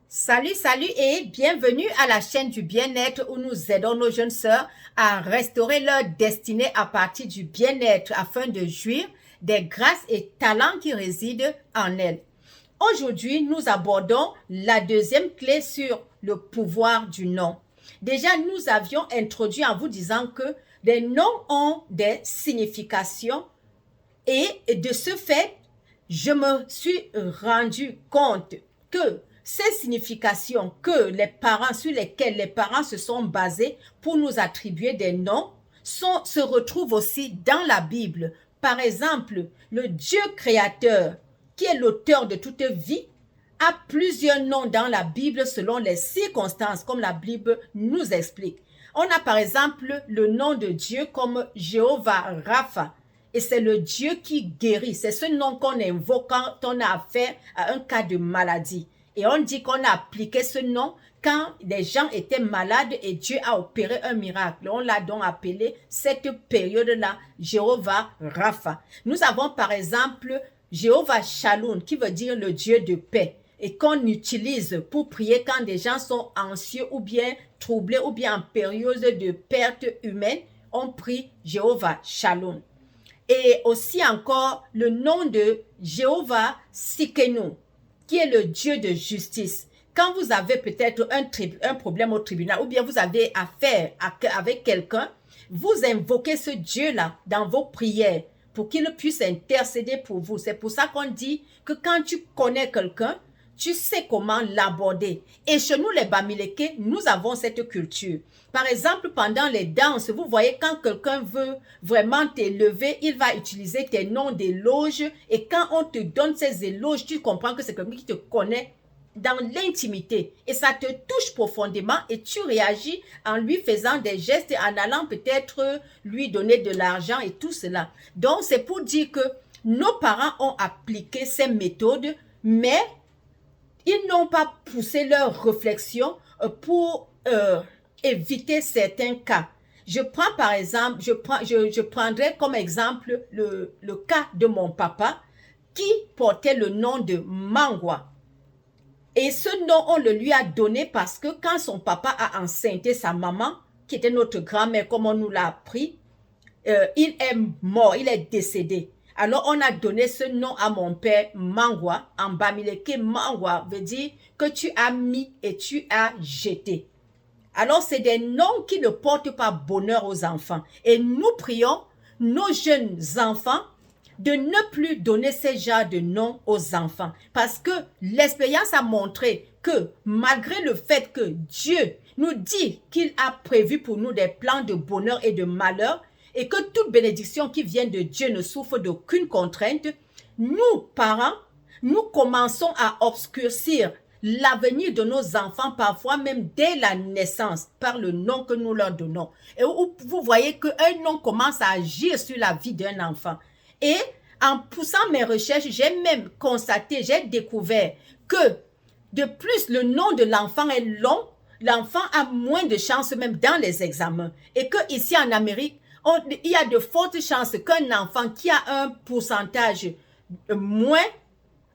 Salut, salut et bienvenue à la chaîne du bien-être où nous aidons nos jeunes sœurs à restaurer leur destinée à partir du bien-être afin de jouir des grâces et talents qui résident en elles. Aujourd'hui, nous abordons la deuxième clé sur le pouvoir du nom. Déjà, nous avions introduit en vous disant que les noms ont des significations et de ce fait, je me suis rendu compte que ces significations sur lesquelles les parents se sont basés pour nous attribuer des noms se retrouvent aussi dans la Bible. Par exemple, le Dieu créateur, qui est l'auteur de toute vie, a plusieurs noms dans la Bible selon les circonstances, comme la Bible nous explique. On a par exemple le nom de Dieu comme Jéhovah Rapha, et c'est le Dieu qui guérit. C'est ce nom qu'on invoque quand on a affaire à un cas de maladie. Et on dit qu'on a appliqué ce nom quand les gens étaient malades et Dieu a opéré un miracle. On l'a donc appelé cette période-là Jéhovah Rapha. Nous avons par exemple Jéhovah Shalom qui veut dire le Dieu de paix et qu'on utilise pour prier quand des gens sont anxieux ou bien troublés ou bien en période de perte humaine. On prie Jéhovah Shalom. Et aussi encore le nom de Jéhovah Tsidkenu, qui est le Dieu de justice. Quand vous avez peut-être un problème au tribunal ou bien vous avez affaire avec quelqu'un, vous invoquez ce Dieu-là dans vos prières pour qu'il puisse intercéder pour vous. C'est pour ça qu'on dit que quand tu connais quelqu'un, tu sais comment l'aborder. Et chez nous, les Bamileke, nous avons cette culture. Par exemple, pendant les danses, vous voyez, quand quelqu'un veut vraiment t'élever, il va utiliser tes noms d'éloges. Et quand on te donne ces éloges, tu comprends que c'est quelqu'un qui te connaît dans l'intimité. Et ça te touche profondément et tu réagis en lui faisant des gestes, en allant peut-être lui donner de l'argent et tout cela. Donc, c'est pour dire que nos parents ont appliqué ces méthodes, mais ils n'ont pas poussé leur réflexion pour éviter certains cas. Je prends par exemple, je prendrai comme exemple le cas de mon papa qui portait le nom de Mangwa. Et ce nom, on le lui a donné parce que quand son papa a enceinté sa maman, qui était notre grand-mère, comme on nous l'a appris, il est mort, il est décédé. Alors, on a donné ce nom à mon père, Mangwa. En Bamileke, Mangwa veut dire que tu as mis et tu as jeté. Alors, c'est des noms qui ne portent pas bonheur aux enfants. Et nous prions nos jeunes enfants de ne plus donner ces genres de noms aux enfants. Parce que l'expérience a montré que malgré le fait que Dieu nous dit qu'il a prévu pour nous des plans de bonheur et de malheur, et que toute bénédiction qui vient de Dieu ne souffre d'aucune contrainte, nous, parents, nous commençons à obscurcir l'avenir de nos enfants, parfois même dès la naissance, par le nom que nous leur donnons. Et vous voyez qu'un nom commence à agir sur la vie d'un enfant. Et en poussant mes recherches, j'ai même constaté, j'ai découvert que de plus le nom de l'enfant est long, l'enfant a moins de chances même dans les examens. Et que ici en Amérique, il y a de fortes chances qu'un enfant qui a un pourcentage moins,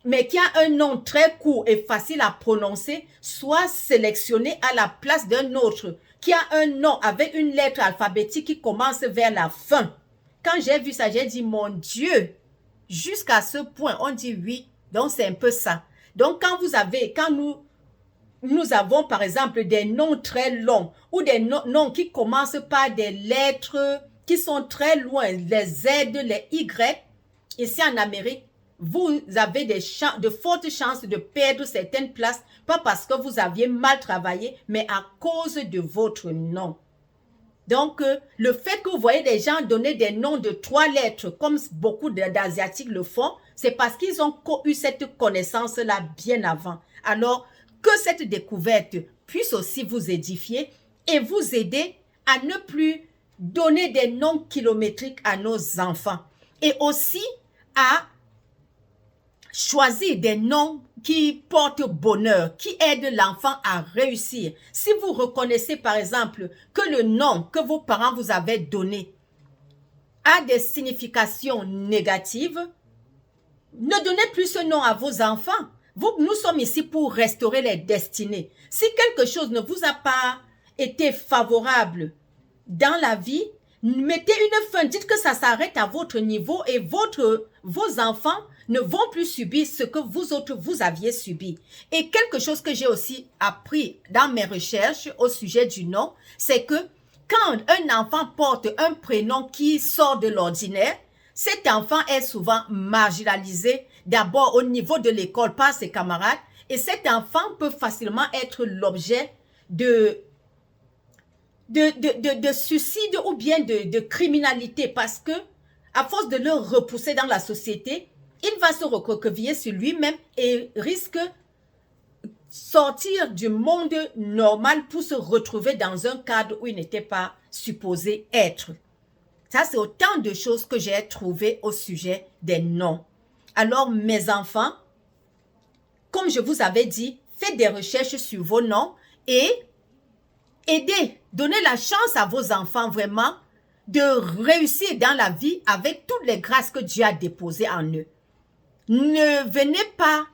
mais qui a un nom très court et facile à prononcer, soit sélectionné à la place d'un autre qui a un nom avec une lettre alphabétique qui commence vers la fin. Quand j'ai vu ça, j'ai dit, mon Dieu, jusqu'à ce point, on dit oui, donc c'est un peu ça. Donc quand nous avons par exemple des noms très longs ou des noms qui commencent par des lettres qui sont très loin, les Z, les Y, ici en Amérique, vous avez de fortes chances de perdre certaines places, pas parce que vous aviez mal travaillé, mais à cause de votre nom. Donc, le fait que vous voyez des gens donner des noms de 3 lettres, comme beaucoup d'Asiatiques le font, c'est parce qu'ils ont eu cette connaissance-là bien avant. Alors, que cette découverte puisse aussi vous édifier et vous aider à ne plus donner des noms kilométriques à nos enfants. Et aussi à choisir des noms qui portent bonheur, qui aident l'enfant à réussir. Si vous reconnaissez par exemple que le nom que vos parents vous avaient donné a des significations négatives, ne donnez plus ce nom à vos enfants. Nous sommes ici pour restaurer les destinées. Si quelque chose ne vous a pas été favorable dans la vie, mettez une fin, dites que ça s'arrête à votre niveau et vos enfants ne vont plus subir ce que vous autres, vous aviez subi. Et quelque chose que j'ai aussi appris dans mes recherches au sujet du nom, c'est que quand un enfant porte un prénom qui sort de l'ordinaire, cet enfant est souvent marginalisé d'abord au niveau de l'école par ses camarades et cet enfant peut facilement être l'objet de suicide ou bien de criminalité parce que à force de le repousser dans la société, il va se recroqueviller sur lui-même et risque sortir du monde normal pour se retrouver dans un cadre où il n'était pas supposé être. Ça, c'est autant de choses que j'ai trouvées au sujet des noms. Alors, mes enfants, comme je vous avais dit, faites des recherches sur vos noms et aidez, donnez la chance à vos enfants vraiment de réussir dans la vie avec toutes les grâces que Dieu a déposées en eux. Ne venez pas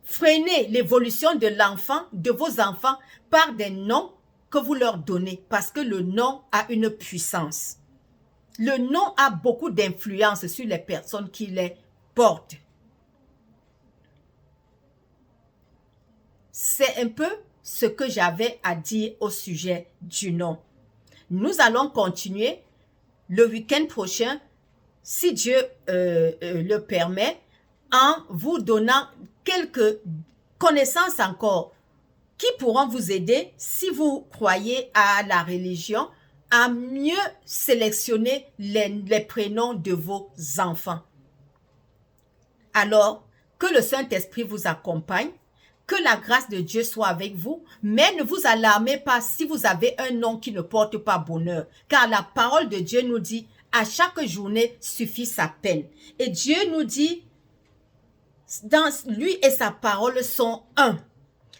freiner l'évolution de vos enfants par des noms que vous leur donnez parce que le nom a une puissance. Le nom a beaucoup d'influence sur les personnes qui les portent. C'est un peu ce que j'avais à dire au sujet du nom. Nous allons continuer le week-end prochain, si Dieu le permet, en vous donnant quelques connaissances encore qui pourront vous aider si vous croyez à la religion à mieux sélectionner les prénoms de vos enfants. Alors, que le Saint-Esprit vous accompagne, que la grâce de Dieu soit avec vous, mais ne vous alarmez pas si vous avez un nom qui ne porte pas bonheur, car la parole de Dieu nous dit, à chaque journée suffit sa peine. Et Dieu nous dit, lui et sa parole sont un.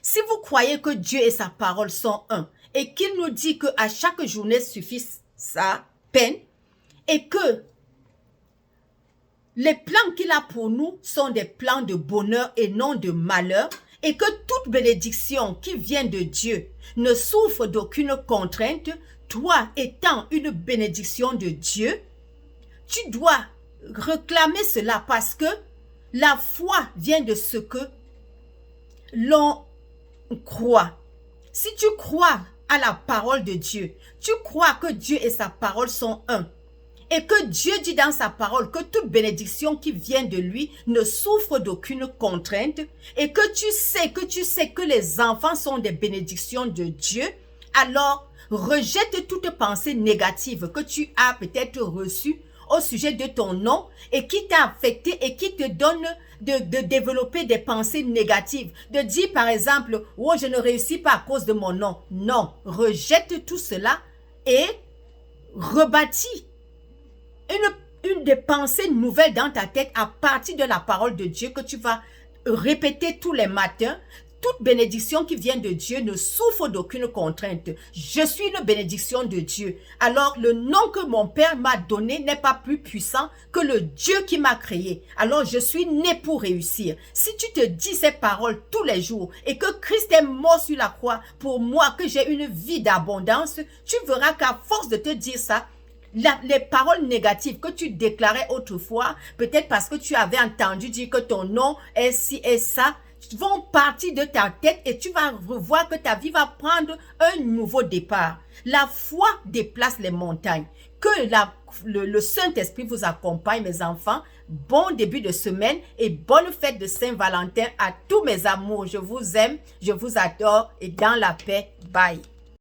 Si vous croyez que Dieu et sa parole sont un, et qu'il nous dit qu'à chaque journée suffit sa peine, et que les plans qu'il a pour nous sont des plans de bonheur et non de malheur, et que toute bénédiction qui vient de Dieu ne souffre d'aucune contrainte, toi étant une bénédiction de Dieu, tu dois réclamer cela parce que la foi vient de ce que l'on croit. Si tu crois à la parole de Dieu, tu crois que Dieu et sa parole sont un, et que Dieu dit dans sa parole que toute bénédiction qui vient de lui ne souffre d'aucune contrainte, et que tu sais que les enfants sont des bénédictions de Dieu, alors rejette toute pensée négative que tu as peut-être reçue au sujet de ton nom et qui t'a affecté et qui te donne de développer des pensées négatives. De dire par exemple, oh je ne réussis pas à cause de mon nom. Non, rejette tout cela et rebâtis une des pensées nouvelles dans ta tête à partir de la parole de Dieu que tu vas répéter tous les matins. Toute bénédiction qui vient de Dieu ne souffre d'aucune contrainte. Je suis une bénédiction de Dieu. Alors, le nom que mon Père m'a donné n'est pas plus puissant que le Dieu qui m'a créé. Alors, je suis né pour réussir. Si tu te dis ces paroles tous les jours et que Christ est mort sur la croix pour moi, que j'ai une vie d'abondance, tu verras qu'à force de te dire ça, les paroles négatives que tu déclarais autrefois, peut-être parce que tu avais entendu dire que ton nom est ci et ça, vont partir de ta tête et tu vas revoir que ta vie va prendre un nouveau départ. La foi déplace les montagnes. Que le Saint-Esprit vous accompagne, mes enfants. Bon début de semaine et bonne fête de Saint-Valentin à tous mes amours. Je vous aime, je vous adore et dans la paix. Bye.